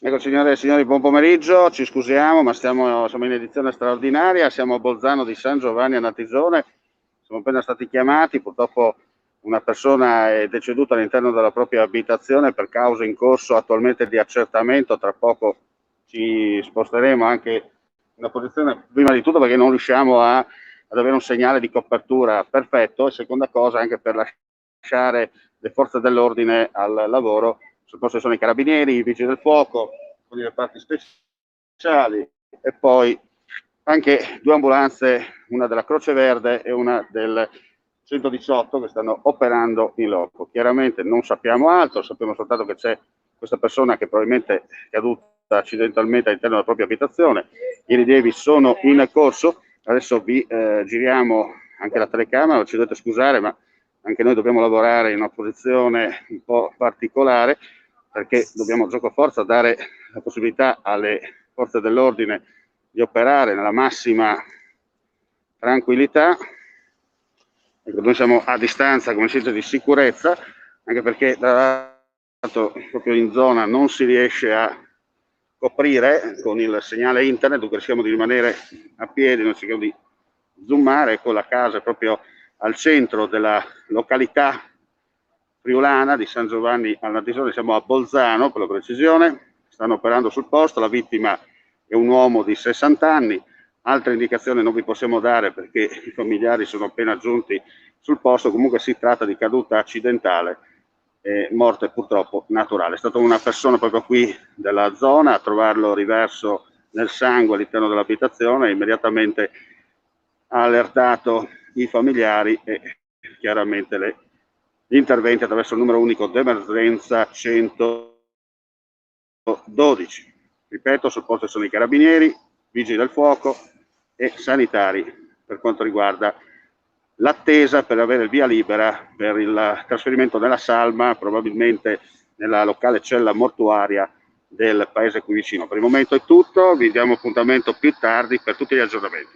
Ecco, signore e signori, buon pomeriggio. Ci scusiamo, ma siamo in edizione straordinaria. Siamo a Bolzano di San Giovanni a Natisone. Siamo appena stati chiamati. Purtroppo una persona è deceduta all'interno della propria abitazione per cause in corso attualmente di accertamento. Tra poco ci sposteremo anche in una posizione, prima di tutto perché non riusciamo ad avere un segnale di copertura perfetto, e seconda cosa anche per lasciare le forze dell'ordine al lavoro. Sul posto sono i carabinieri, i vigili del fuoco, con i reparti speciali e poi anche due ambulanze, una della Croce Verde e una del 118, che stanno operando in loco. Chiaramente non sappiamo altro, sappiamo soltanto che c'è questa persona che probabilmente è caduta accidentalmente all'interno della propria abitazione. I rilievi sono in corso. Adesso vi giriamo anche la telecamera, ci dovete scusare, ma anche noi dobbiamo lavorare in una posizione un po' particolare, perché dobbiamo gioco forza dare la possibilità alle forze dell'ordine di operare nella massima tranquillità. Ecco, noi siamo a distanza, come si dice, di sicurezza, anche perché l'altro proprio in zona non si riesce a coprire con il segnale internet, dunque rischiamo di rimanere a piedi, non cerchiamo di zoomare. Con la casa proprio al centro della località friulana di San Giovanni al Natisone. Siamo a Bolzano, per la precisione. Stanno operando sul posto. La vittima è un uomo di 60 anni. Altre indicazioni non vi possiamo dare perché i familiari sono appena giunti sul posto. Comunque si tratta di caduta accidentale e morte purtroppo naturale. È stata una persona proprio qui della zona a trovarlo riverso nel sangue all'interno dell'abitazione, immediatamente ha allertato i familiari e chiaramente gli interventi attraverso il numero unico d'emergenza 112. Ripeto, sul posto sono i carabinieri, vigili del fuoco e sanitari per quanto riguarda l'attesa per avere il via libera per il trasferimento nella salma, probabilmente nella locale cella mortuaria del paese qui vicino. Per il momento è tutto, vi diamo appuntamento più tardi per tutti gli aggiornamenti.